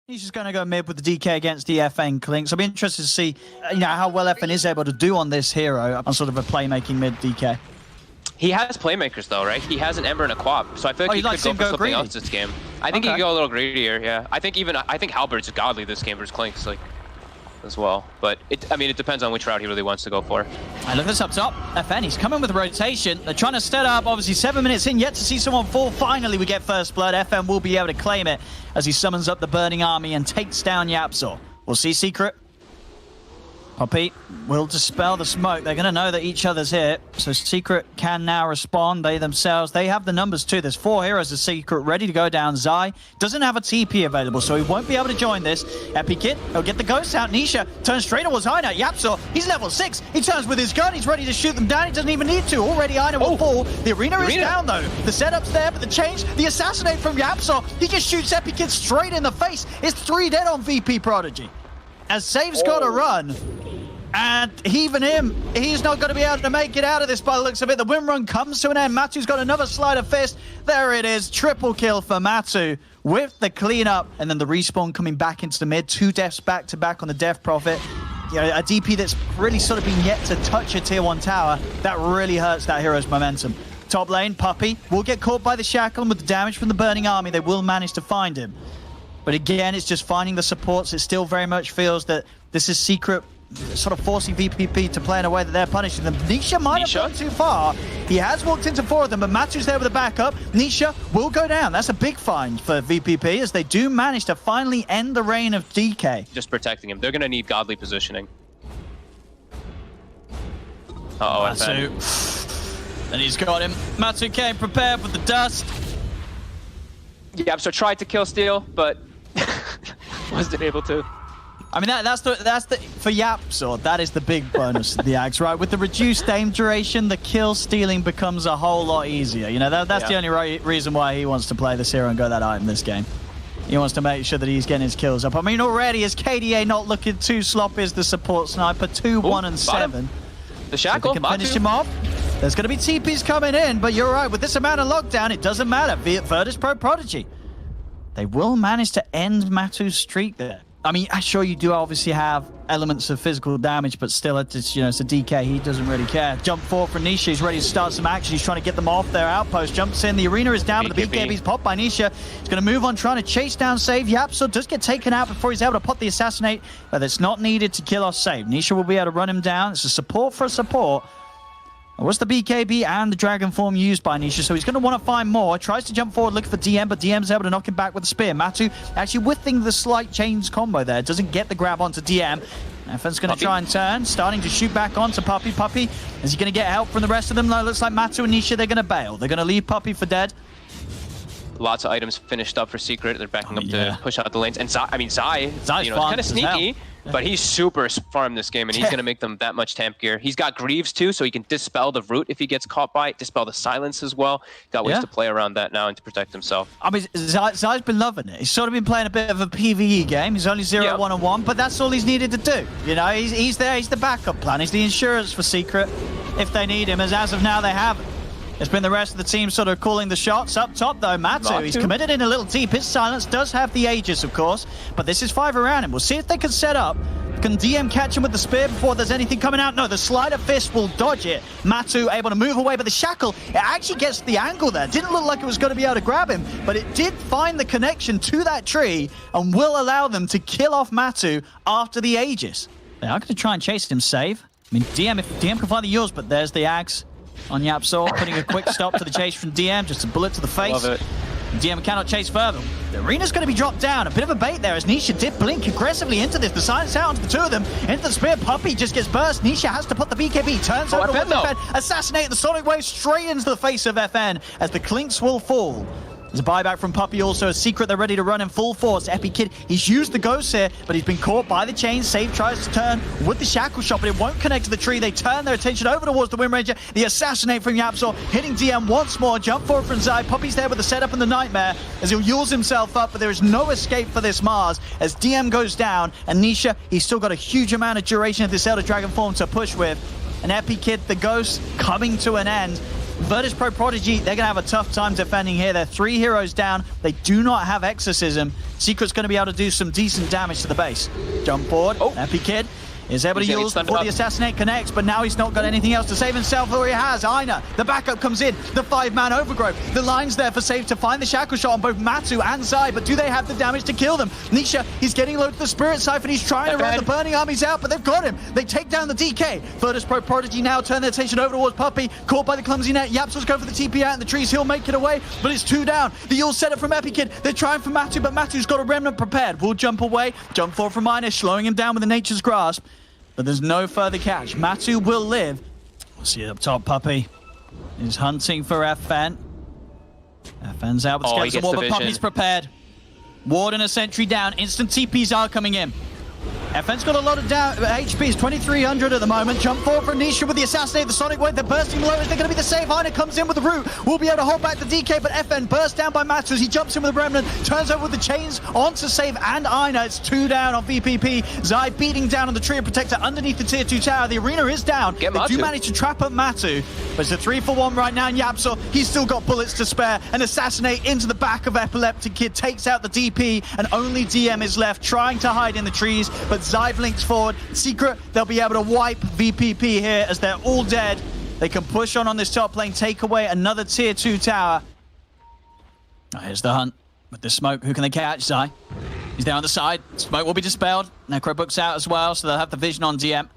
He's just going to go mid with the DK against the FN Clinks. I'll be interested to see how well FN is able to do on this hero on sort of a playmaking mid DK. He has playmakers though, right? He has an Ember and a Quap, so I feel like he could go for something else this game. I think he could go a little greedier, yeah. I think Halberd's godly this game versus Clinks, like, as well. But it depends on which route he really wants to go for. I look this up top. FN, he's coming with rotation. They're trying to set up, obviously 7 minutes in, yet to see someone fall. Finally, we get first blood. FN will be able to claim it as he summons up the Burning Army and takes down Yapzor. We'll see Secret. Poppy will dispel the smoke. They're going to know that each other's here. So Secret can now respond. They themselves, they have the numbers too. There's 4 heroes of Secret ready to go down. Zai doesn't have a TP available, so he won't be able to join this. Epikid, he'll get the ghost out. Nisha turns straight towards Aina. Yapzor, he's level 6. He turns with his gun. He's ready to shoot them down. He doesn't even need to. Already Aina will fall. The arena is down though. The setup's there, but the change, the assassinate from Yapzor, he just shoots Epikid straight in the face. It's 3 dead on VP.Prodigy. As Save's got to run. And even him, he's not going to be able to make it out of this by the looks of it. The win run comes to an end. Matu's got another sleight of fist. There it is. Triple kill for Matu with the cleanup. And then the respawn coming back into the mid. 2 deaths back to back on the Death Prophet. You know, a DP that's really sort of been yet to touch a tier 1 tower. That really hurts that hero's momentum. Top lane, Puppy will get caught by the shackle, and with the damage from the Burning Army, they will manage to find him. But again, it's just finding the supports. It still very much feels that this is Secret sort of forcing VPP to play in a way that they're punishing them. Nisha might have gone too far. He has walked into 4 of them, but Matu's there with the backup. Nisha will go down. That's a big find for VPP as they do manage to finally end the reign of DK. Just protecting him. They're going to need godly positioning. Uh-oh, Matu. And he's got him. Matu came prepared with the dust. Yeah, so tried to kill Steel, but wasn't able to. I mean, that's the for Yapzor, that is the big bonus of the Axe, right? With the reduced aim duration, the kill stealing becomes a whole lot easier. You know, that's the only reason why he wants to play this hero and go that item this game. He wants to make sure that he's getting his kills up. I mean, already is KDA not looking too sloppy as the support sniper, 2, 1, and 7. The shackle, so they can finish him off. There's going to be TPs coming in, but you're right. With this amount of lockdown, it doesn't matter. virtus.pro-Prodigy. They will manage to end Matu's streak there. I mean, sure, you do obviously have elements of physical damage, but still, it's a DK. He doesn't really care. Jump forward from Nisha. He's ready to start some action. He's trying to get them off their outpost. Jumps in. The arena is down, but the BKB's popped by Nisha. He's going to move on, trying to chase down Save. Yapzor does get taken out before he's able to pop the assassinate, but it's not needed to kill off Save. Nisha will be able to run him down. It's a support for a support. What's the BKB and the Dragon Form used by Nisha, so he's going to want to find more. Tries to jump forward, looking for DM, but DM's able to knock him back with a spear. Matu actually whiffing the slight chains combo there. Doesn't get the grab onto DM. FN's going to try and turn, starting to shoot back onto Puppy. Puppy, is he going to get help from the rest of them? No, looks like Matu and Nisha, they're going to bail. They're going to leave Puppy for dead. Lots of items finished up for Secret. They're backing up to push out the lanes. And Zai's kind of sneaky, but he's super farmed this game, and he's going to make them that much temp gear. He's got Greaves too, so he can dispel the root if he gets caught by it, dispel the silence as well. Got ways to play around that now and to protect himself. I mean, Zai's been loving it. He's sort of been playing a bit of a PvE game. He's only 0-1-1, but that's all he's needed to do. You know, he's there. He's the backup plan. He's the insurance for Secret if they need him, as of now they haven't. It's been the rest of the team sort of calling the shots. Up top, though, Matu, he's committed in a little deep. His silence does have the Aegis, of course, but this is 5 around him. We'll see if they can set up. Can DM catch him with the spear before there's anything coming out? No, the slider fist will dodge it. Matu able to move away, but the shackle, it actually gets the angle there. Didn't look like it was going to be able to grab him, but it did find the connection to that tree and will allow them to kill off Matu after the Aegis. They are going to try and chase him, Save. I mean, DM, if DM can find the yours, but there's the Axe on Yapzor, putting a quick stop to the chase from DM, just a bullet to the face. Love it. DM cannot chase further. The arena's going to be dropped down. A bit of a bait there as Nisha did blink aggressively into this. The silence out onto the 2 of them. Into the spear. Puppy just gets burst. Nisha has to put the BKB. Turns over to FN. Assassinate the Sonic Wave straight into the face of FN as the Clinks will fall. There's a buyback from Puppy also. A Secret, they're ready to run in full force. Epikid, he's used the ghost here, but he's been caught by the chain. Save tries to turn with the shackle shot, but it won't connect to the tree. They turn their attention over towards the Wind Ranger. The assassinate from Yapzor, hitting DM once more. Jump forward from Zai. Puppy's there with the setup and the Nightmare as he'll use himself up, but there is no escape for this Mars as DM goes down. And Nisha, he's still got a huge amount of duration of this Elder Dragon form to push with. And Epikid, the ghost, coming to an end. Virtus.Pro Prodigy, they're going to have a tough time defending here. They're 3 heroes down. They do not have Exorcism. Secret's going to be able to do some decent damage to the base. Jump forward. Epi Kid is able to use before the Assassinate connects, but now he's not got anything else to save himself, or he has. Aina, the backup comes in, the 5-man overgrowth. The line's there for Save to find the shackle shot on both Matu and Zai, but do they have the damage to kill them? Nisha, he's getting low to the Spirit Siphon, he's trying to run the burning armies out, but they've got him. They take down the DK. Virtus.Pro Prodigy now turn their attention over towards Puppey, caught by the clumsy net. Yapso's going for the TP out in the trees, he'll make it away, but it's 2 down. The Yule set up from Epi Kid, they're trying for Matu, but Matu's got a remnant prepared. Will jump away, jump forward from Aina, slowing him down with the Nature's Grasp. But there's no further catch. Matu will live. We'll see it up top. Puppey is hunting for FN. FN's out with Skeleton Ward, but Puppey's prepared. Ward and a sentry down. Instant TPs are coming in. FN's got a lot of HP. It's 2,300 at the moment. Jump forward for Nisha with the Assassinate, the Sonic Wave. They're bursting low. Is there going to be the save? Aina comes in with the root. We'll be able to hold back the DK, but FN bursts down by Matu as he jumps in with the Remnant, turns over with the chains onto Save and Aina. It's 2 down on VPP. Zai beating down on the Tree of Protector underneath the tier 2 tower. The arena is down. They do manage to trap up Matu, but it's a 3-for-1 right now. And Yapso, he's still got bullets to spare. And Assassinate into the back of Epileptic Kid, takes out the DP, and only DM is left trying to hide in the trees, but Zai links forward. Secret, they'll be able to wipe VPP here as they're all dead. They can push on this top lane, take away another tier 2 tower. Oh, here's the hunt with the smoke. Who can they catch? Zai. He's there on the side. Smoke will be dispelled. Necrobook's out as well, so they'll have the vision on DM.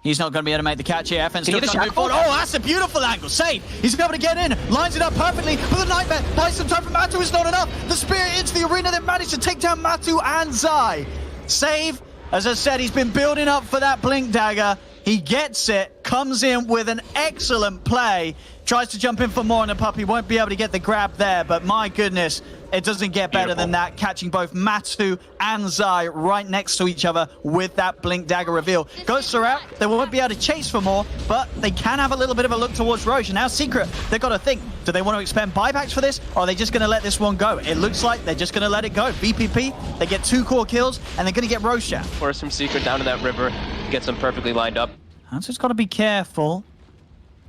He's not going to be able to make the catch here. FN still trying to move forward. Oh, that's a beautiful angle. Save. He's able to get in. Lines it up perfectly. But the Nightmare buys some time for Matu. Is not enough. The Spirit into the arena. They managed to take down Matu and Zai. Save. As I said, he's been building up for that Blink Dagger. He gets it, comes in with an excellent play, tries to jump in for more, and the Puppey won't be able to get the grab there, but my goodness, it doesn't get better than that, catching both Matu and Zai right next to each other with that Blink Dagger reveal. Ghosts are out, they won't be able to chase for more, but they can have a little bit of a look towards Roche. And now Secret, they've got to think, do they want to expend buybacks for this, or are they just going to let this one go? It looks like they're just going to let it go. VPP, they get 2 core kills, and they're going to get Roche out. Force from Secret down to that river, gets them perfectly lined up. And just got to be careful.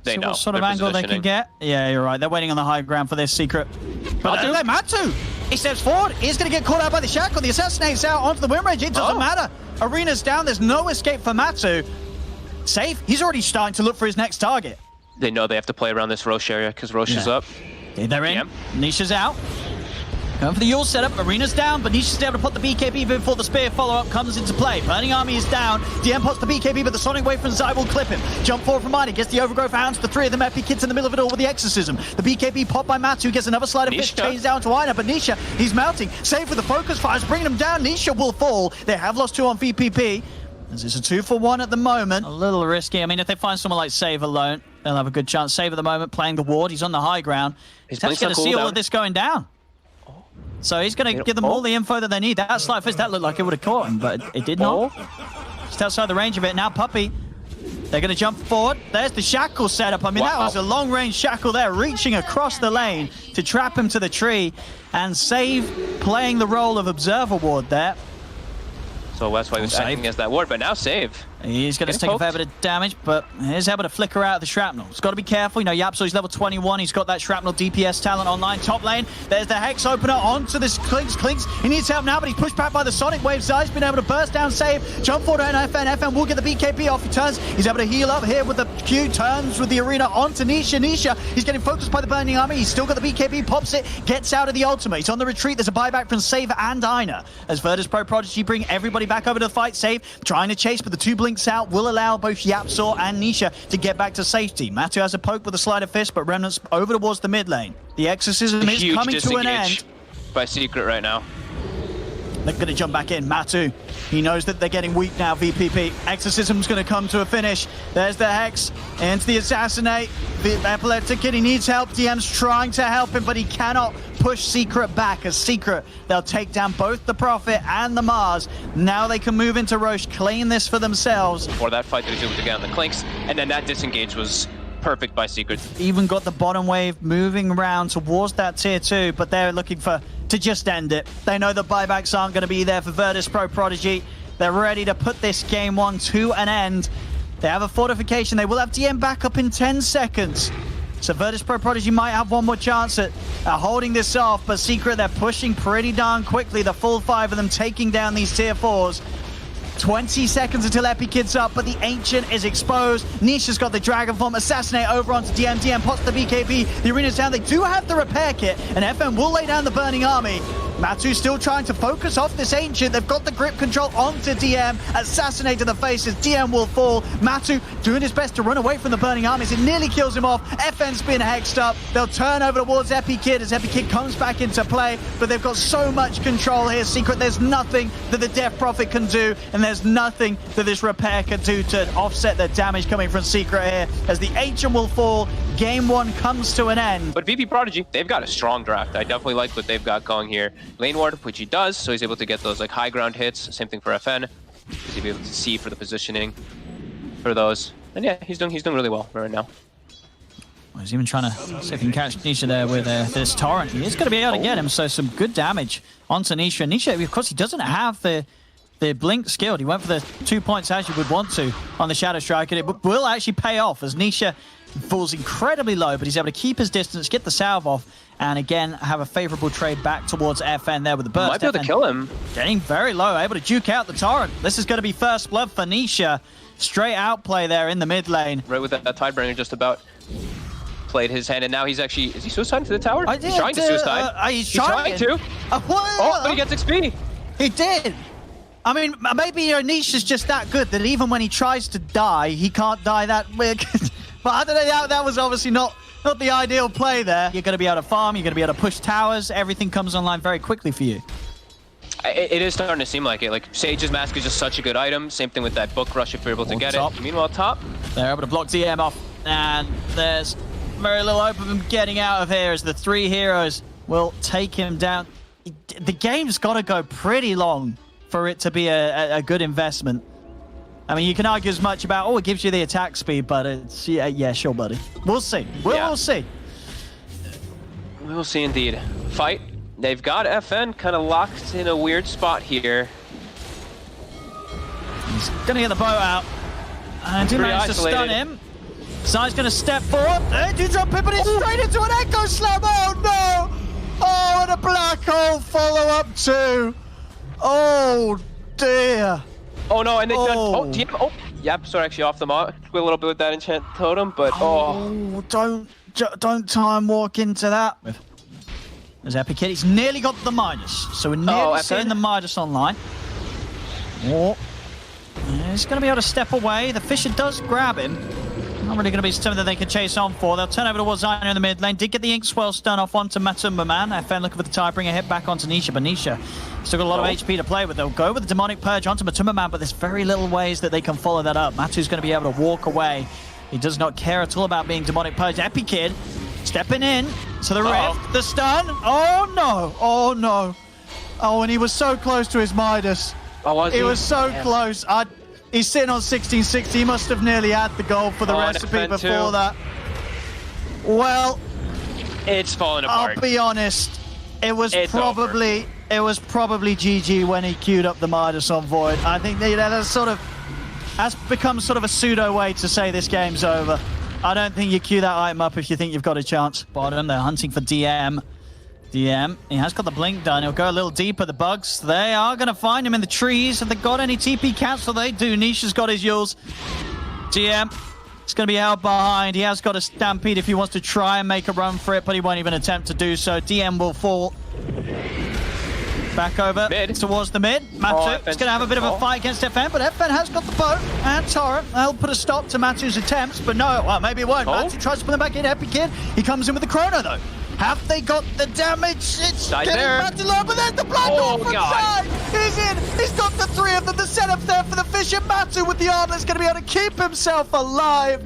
They know what sort of angle they can get. Yeah, you're right. They're waiting on the high ground for this Secret. But Matu, he steps forward. He's going to get caught out by the shackle. The Assassinate's out onto the win range. It doesn't matter. Arena's down. There's no escape for Matu. Safe. He's already starting to look for his next target. They know they have to play around this Roche area because Roche is up. They're in. Nisha's out. Going for the Yule setup. Arena's down, but Nisha's able to put the BKB before the Spear follow-up comes into play. Burning Army is down. DM puts the BKB, but the Sonic Wave from Zai will clip him. Jump forward from Aina, gets the Overgrowth out to the 3 of them. Epi Kid's in the middle of it all with the Exorcism. The BKB popped by Matu, gets another slide of fish, chains down to Aina, but Nisha, he's mounting. Save with the focus fires, bringing him down. Nisha will fall. They have lost 2 on VPP. As it's a 2-for-1 at the moment. A little risky. I mean, if they find someone like Save alone, they'll have a good chance. Save at the moment, playing the ward. He's on the high ground. He's going to see all of this going down. So he's going to give them all the info that they need. That slide fist, that looked like it would have caught him, but it did not. Just outside the range of it. Now Puppey, they're going to jump forward. There's the shackle setup. I mean, that was a long-range shackle there, reaching across the lane to trap him to the tree. And Save playing the role of Observer Ward there. So that's why he was acting as that ward, but now Save. He's going to take a fair bit of damage, but he's able to flicker out the shrapnel. He's got to be careful. You know, Yapso, he's level 21. He's got that shrapnel DPS talent online. Top lane, there's the Hex opener onto this Clinks. He needs help now, but he's pushed back by the Sonic Wave. Zai's been able to burst down Save. Jump forward on FN. FN will get the BKB off. He turns. He's able to heal up here with the Q. Turns with the arena onto Nisha. Nisha, he's getting focused by the Burning Army. He's still got the BKB. Pops it. Gets out of the ultimate. He's on the retreat. There's a buyback from Save and Aina. As Virtus.Pro Prodigy bring everybody back over to the fight. Save trying to chase, but the 2 blinks out will allow both Yapsaw and Nisha to get back to safety. Matu has a poke with a sleight of fist, but Remnant's over towards the mid lane. The Exorcism is coming to an end. By Secret right now. They're going to jump back in. Matu, he knows that they're getting weak now, VPP. Exorcism's going to come to a finish. There's the Hex into the Assassinate. The Epileptic Kid, he needs help. DM's trying to help him, but he cannot push Secret back. As Secret, they'll take down both the Prophet and the Mars. Now they can move into Roche, claim this for themselves. Or that fight that he's able to get on the Clinks, and then that disengage was perfect by Secret. Even got the bottom wave moving around towards that tier 2, but they're looking to just end it. They know the buybacks aren't going to be there for Virtus.Pro Prodigy. They're ready to put this game 1 to an end. They have a fortification. They will have DM back up in 10 seconds. So virtus.pro-Prodigy might have one more chance at holding this off, but Secret, they're pushing pretty darn quickly. The full 5 of them taking down these tier 4s. 20 seconds until Epikid's up, but the Ancient is exposed. Nisha's got the Dragon Form. Assassinate over onto DM. DM pots the BKB. The arena's down. They do have the repair kit, and FM will lay down the Burning Army. Matu still trying to focus off this Ancient. They've got the grip control onto DM. Assassinate to the faces. DM will fall. Matu doing his best to run away from the Burning Armies. It nearly kills him off. FN's been hexed up. They'll turn over towards Epikid as Epikid comes back into play, but they've got so much control here. Secret, there's nothing that the Death Prophet can do, and there's nothing that this repair can do to offset the damage coming from Secret here. As the Ancient will fall, game 1 comes to an end. But VP.Prodigy, they've got a strong draft. I definitely like what they've got going here. Lane ward, which he does, so he's able to get those like high ground hits. Same thing for FN. He's able to see for the positioning for those. And yeah, he's doing really well right now. Well, he's even trying to see if he can catch Nisha there with this torrent. He is going to be able to get him, so some good damage onto Nisha. Nisha, of course, he doesn't have the blink skilled. He went for the 2 points as you would want to on the Shadow Strike, and it will actually pay off as Nisha falls incredibly low, but he's able to keep his distance, get the salve off, and again have a favorable trade back towards FN there with the burst. Might be able to kill him. Getting very low, able to duke out the torrent. This is going to be first blood for Nisha. Straight outplay there in the mid lane. Right with that Tidebringer just about played his hand, and now he's actually, is he suiciding to the tower? He's trying to suicide. He's trying to. Oh, but he gets XP. He did. I mean, maybe Nisha's just that good that even when he tries to die, he can't die that quick. But I don't know, that was obviously not the ideal play there. You're going to be able to farm, you're going to be able to push towers, everything comes online very quickly for you. It is starting to seem like it. Like, Sage's Mask is just such a good item. Same thing with that Book Rush if you're able to get it. Meanwhile, top. They're able to block DM off, and there's very little hope of him getting out of here as the 3 heroes will take him down. The game's got to go pretty long for it to be a good investment. I mean, you can argue as much about, it gives you the attack speed, but it's, yeah, sure, buddy. We'll see. We'll see. We will see indeed. Fight. They've got FN kind of locked in a weird spot here. He's going to get the bow out. And he managed to stun him. Zai's going to step forward. They do drop him, but it's straight into an Echo Slam. Oh, no. Oh, and a black hole follow-up too. Oh, dear. Oh no, and they yep, sorry, actually off the mark a little bit with that enchant totem, but don't time walk into that. There's Epikid, he's nearly got the Midas, so we're nearly seeing the Midas online. Oh, he's going to be able to step away. The Fisher does grab him. Not really going to be something that they can chase on for. They'll turn over towards Zayna in the mid lane. Did get the Ink Swell stun off onto Matumba Man. FN looking for the Tidebringer hit back onto Nisha, but Nisha still got a lot of HP to play with. They'll go with the Demonic Purge onto Matumba Man, but there's very little ways that they can follow that up. Matu's going to be able to walk away. He does not care at all about being Demonic Purge. Epikid stepping in to the Rift. The stun. Oh no. Oh no. Oh, and he was so close to his Midas. Oh, was he? He was so close. He's sitting on 1660. He must have nearly had the goal for the recipe before that. Well, it's falling apart. I'll be honest. It was probably GG when he queued up the Midas on Void. I think that's become sort of a pseudo way to say this game's over. I don't think you queue that item up if you think you've got a chance. Bottom, they're hunting for DM. DM, he has got the blink done. He'll go a little deeper. The bugs, they are going to find him in the trees. Have they got any TP cancel? They do. Nisha's got his Yules. DM, it's going to be held behind. He has got a Stampede if he wants to try and make a run for it, but he won't even attempt to do so. DM will fall. Back over towards the mid. Matu is going to have a bit of a fight against FN, but FN has got the bow and Torrent. They'll put a stop to Matu's attempts, but no, well, maybe it won't. Matu tries to put them back in. Epikid, he comes in with the Chrono, though. Have they got the damage? It's getting Matu low, but there's the black hole from Zai. He's in. He's got the 3 of them. The setup there for the Fisher. Matu with the armlet's going to be able to keep himself alive.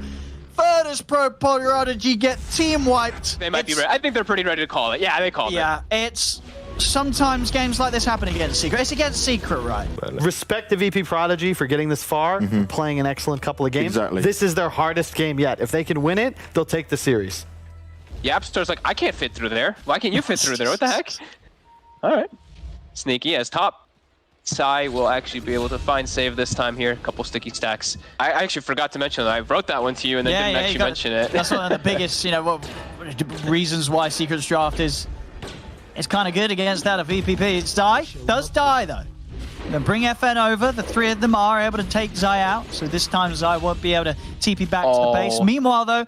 virtus.pro-Prodigy get team wiped. They might be ready. I think they're pretty ready to call it. Yeah, they called it. Yeah, it's... Sometimes games like this happen against Secret. It's against Secret, right? Respect to VP.Prodigy for getting this far, playing an excellent couple of games. Exactly. This is their hardest game yet. If they can win it, they'll take the series. Yapstar's like, I can't fit through there. Why can't you fit through there? What the heck? All right. Sneaky as top. Sai will actually be able to find save this time here. A couple sticky stacks. I actually forgot to mention that. I wrote that one to you and then didn't actually mention it. That's one of the biggest, reasons why Secret's draft is kind of good against that of VPP. Zai does die though. They bring FN over. The three of them are able to take Zai out. So this time Zai won't be able to TP back to the base. Meanwhile though,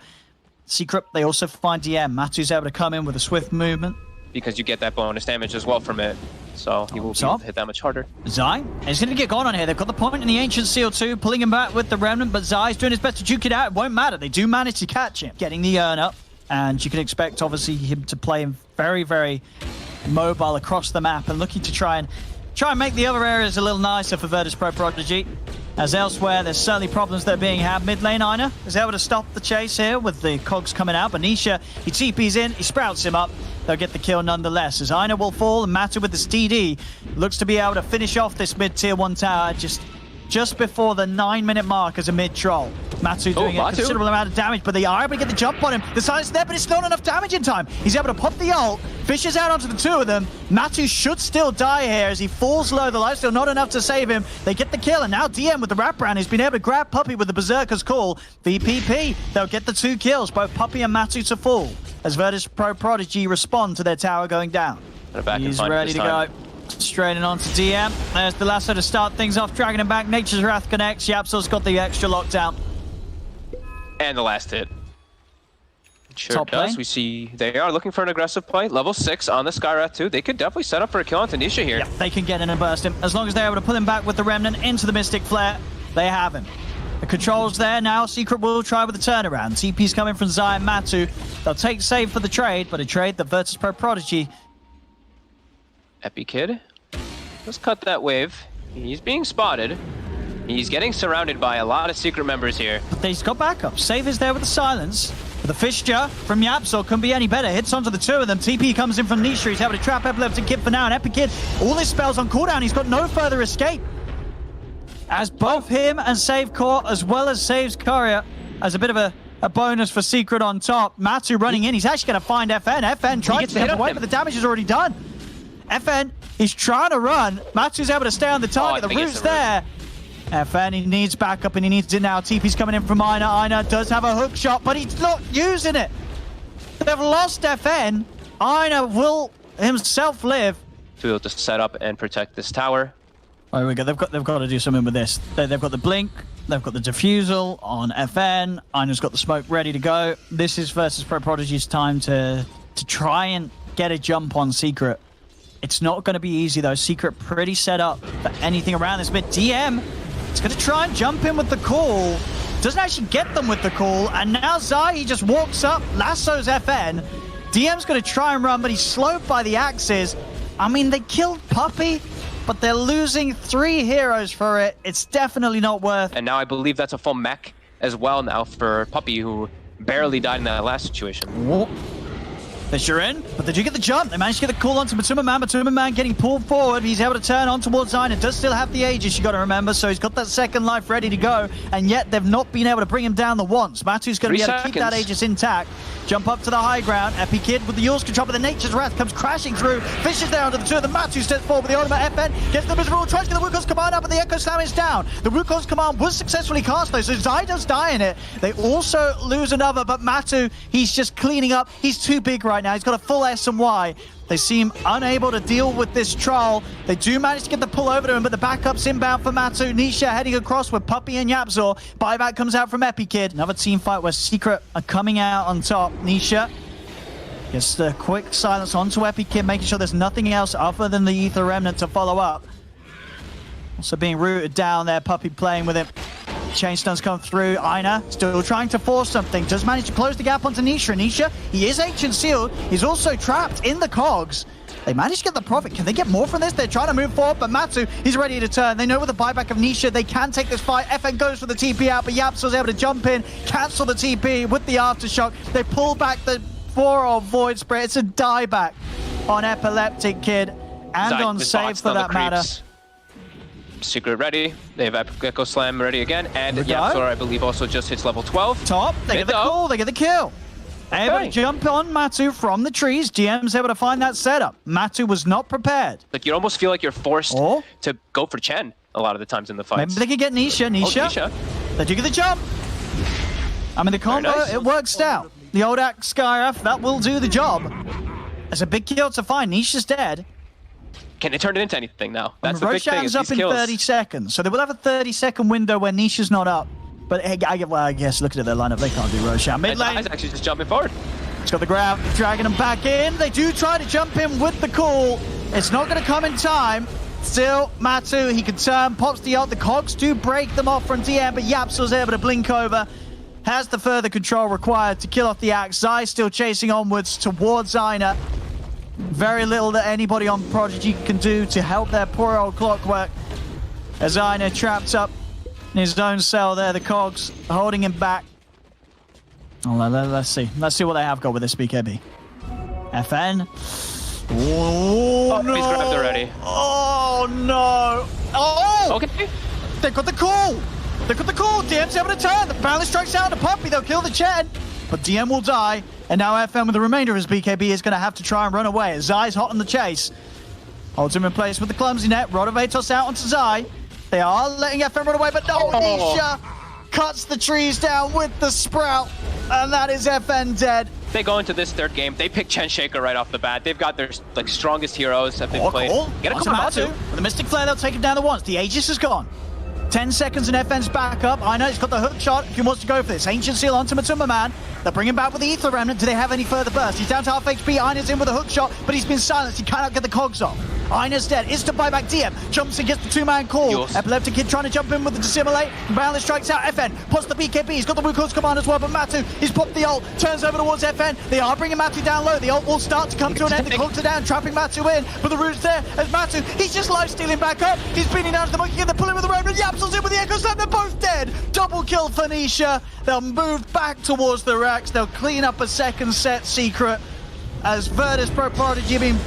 Secret, they also find DM. Matu's able to come in with a swift movement. Because you get that bonus damage as well from it. So he will be able to hit that much harder. Zai is going to get gone on here. They've got the point in the Ancient Seal too, pulling him back with the Remnant, but Zai's doing his best to juke it out. It won't matter. They do manage to catch him. Getting the urn up, and you can expect, obviously, him to play him very, very mobile across the map and looking to try and make the other areas a little nicer for virtus.pro-Prodigy. As elsewhere, there's certainly problems that are being had. Mid lane, Ina is able to stop the chase here with the cogs coming out. But Nisha, he TP's in, he sprouts him up. They'll get the kill nonetheless. As Ina will fall, and Matu with this TD looks to be able to finish off this mid-tier 1 tower just before the 9-minute mark as a mid-troll. Matu doing a considerable amount of damage, but they are able to get the jump on him. The silence there, but it's not enough damage in time. He's able to pop the ult, fishes out onto the two of them. Matu should still die here as he falls low. The lifesteal not enough to save him. They get the kill, and now DM with the wraparound has been able to grab Puppy with the Berserker's Call. VPP, they'll get the 2 kills, both Puppy and Matu to fall as virtus.pro-Prodigy respond to their tower going down. He's ready to go. Straight on to DM. There's the lasso to start things off, dragging him back. Nature's Wrath connects. Yapsil's got the extra lockdown. And the last hit. Sure Top does. lane. We see they are looking for an aggressive play. Level 6 on the Skywrath too. They could definitely set up for a kill on Tanisha here. Yeah, they can get in and burst him. As long as they're able to pull him back with the Remnant into the Mystic Flare, they have him. The control's there now. Secret will try with the turnaround. TP's coming from Zai and Matu. They'll take save for the trade, but a trade that virtus.pro-Prodigy. Epi Kid. Let's cut that wave. He's being spotted. He's getting surrounded by a lot of Secret members here. But he's got backup. Save is there with the silence. The fixture from Yapsil couldn't be any better. Hits onto the two of them. TP comes in from Nisha. He's able to trap Epileptic Kid for now. And Epic Kid, all his spells on cooldown. He's got no further escape. As both him and Save Core, as well as Saves Courier, as a bit of a bonus for Secret on top. Matu running in. He's actually going to find FN. FN tries to step away, but the damage is already done. FN is trying to run. Matu's able to stay on the target. The root's there. FN, he needs backup and he needs it now. TP's coming in from Ina. Ina does have a hook shot, but he's not using it. They've lost FN. Ina will himself live. To be able to set up and protect this tower. Oh, here we go. They've got to do something with this. They've got the blink. They've got the diffusal on FN. Ina's got the smoke ready to go. This is virtus.pro-Prodigy's time to try and get a jump on Secret. It's not going to be easy though. Secret pretty set up for anything around this bit. DM is going to try and jump in with the call. Doesn't actually get them with the call. And now Zai, he just walks up, lassos FN. DM's going to try and run, but he's slowed by the axes. I mean, they killed Puppy, but they're losing 3 heroes for it. It's definitely not worth. And now I believe that's a full mech as well now for Puppy, who barely died in that last situation. Whoa. Fisher in, but they do get the jump. They managed to get the call onto Matuma Man. Matuma Man getting pulled forward. He's able to turn on towards Ina. Does still have the Aegis, you got to remember. So he's got that second life ready to go. And yet they've not been able to bring him down the once. Matu's going to be able to keep that Aegis intact. Jump up to the high ground. Epi Kid with the Yule's control, but the Nature's Wrath comes crashing through. Fisher's there onto the two of them. Matu steps forward with the ultimate. FN gets the miserable. Tries to get the Wukong's command up, but the Echo Slam is down. The Wukong's command was successfully cast though, so Zai does die in it. They also lose another, but Matu, he's just cleaning up. He's too big right now. He's got a full S and Y. They seem unable to deal with this troll. They do manage to get the pull over to him, but the backup's inbound for Matu. Nisha heading across with Puppy and Yapzor. Buyback comes out from Epi Kid. Another team fight where Secret are coming out on top. Nisha gets the quick silence onto Epi Kid, making sure there's nothing else other than the Ether Remnant to follow up. Also being rooted down there, Puppy playing with him. Chainstone's come through. Ina still trying to force something. Does manage to close the gap onto Nisha. Nisha, he is Ancient Sealed. He's also trapped in the cogs. They managed to get the profit. Can they get more from this? They're trying to move forward, but Matu, he's ready to turn. They know with the buyback of Nisha, they can take this fight. FN goes for the TP out, but Yapsil's able to jump in, cancel the TP with the Aftershock. They pull back the 4-off Void Spray. It's a dieback on Epileptic Kid and Zai on Save for that matter. Secret ready. They have Echo Slam ready again. And Yapzor, I believe, also just hits level 12. Top, they get the call, they get the kill. Able to jump on Matu from the trees. GM's able to find that setup. Matu was not prepared. Like, you almost feel like you're forced to go for Chen a lot of the times in the fights. Maybe they could get Nisha. Nisha. They do get the jump. I mean, the combo, it works out. The old axe Skyrath, that will do the job. It's a big kill to find. Nisha's dead. Can they turn it into anything now? That's the big thing. Roshan's up in 30 seconds. So they will have a 30-second window where Nisha's not up. But I guess looking at their lineup, they can't do Roshan. Mid lane. He's actually just jumping forward. He's got the grab, dragging him back in. They do try to jump in with the call. It's not going to come in time. Still, Matu, he can turn, pops the ult. The cogs do break them off from DM, but Yapsil's able to blink over. Has the further control required to kill off the axe. Zai still chasing onwards towards Ina. Very little that anybody on Prodigy can do to help their poor old Clockwork. As Ina trapped up in his own cell there, the cogs holding him back. Oh, let's see. Let's see what they have got with this BKB. FN. Oh, no. He's grabbed already. Oh, no. Oh! Okay. They've got the call. They've got the call. DM's able to turn. The balance strikes out the puppy. They'll kill the Chen. But DM will die. And now FN with the remainder of his BKB is going to have to try and run away. Zai's hot on the chase. Holds him in place with the clumsy net. Rodovatos out onto Zai. They are letting FN run away, but no, Nisha cuts the trees down with the sprout. And that is FN dead. They go into this third game. They pick Chen Shaker right off the bat. They've got their strongest heroes that they've played. Get a call Matu. With the Mystic Flare, they'll take him down at once. The Aegis is gone. 10 seconds and FN's back up. I know he's got the hook shot if he wants to go for this. Ancient Seal onto Matuma Man. They'll bring him back with the Ether Remnant. Do they have any further burst? He's down to half HP. Ina's in with a hook shot, but he's been silenced. He cannot get the cogs off. Ina's dead. Instant buyback. DM jumps and gets the two-man call. Epileptic Kid trying to jump in with the Dissimulate. Balance strikes out. FN pots the BKB. He's got the Wukul's command as well, but Matu, he's popped the ult. Turns over towards FN. They are bringing Matu down low. The ult will start to come to an end. The cogs are down, trapping Matu in. But the root's there as Matu, he's just life-stealing back up. He's beating down to the monkey. They're pulling with the road. And Yapsil's in with the Echo Slam. They're both dead. Double kill for Nisha. They'll move back towards the racks. They'll clean up a second set secret as VP.Prodigy being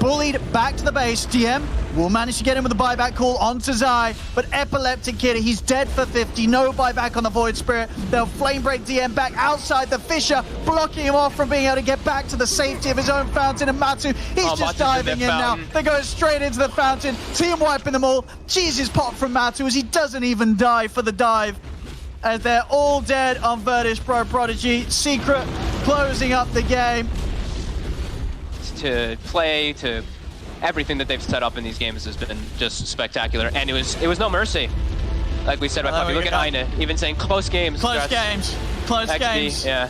bullied back to the base. DM will manage to get him with a buyback call onto Zai, but Epileptic Kid, he's dead for 50. No buyback on the Void Spirit. They'll flame break DM back outside the Fissure, blocking him off from being able to get back to the safety of his own fountain. And Matu, he's just diving in now. They're going straight into the fountain. Team wiping them all. Jesus pop from Matu as he doesn't even die for the dive. As they're all dead on VP.Prodigy. Secret closing up the game. To play, to everything that they've set up in these games has been just spectacular, and it was no mercy. Like we said, look at Ina, even saying close games. Close games. XD, yeah.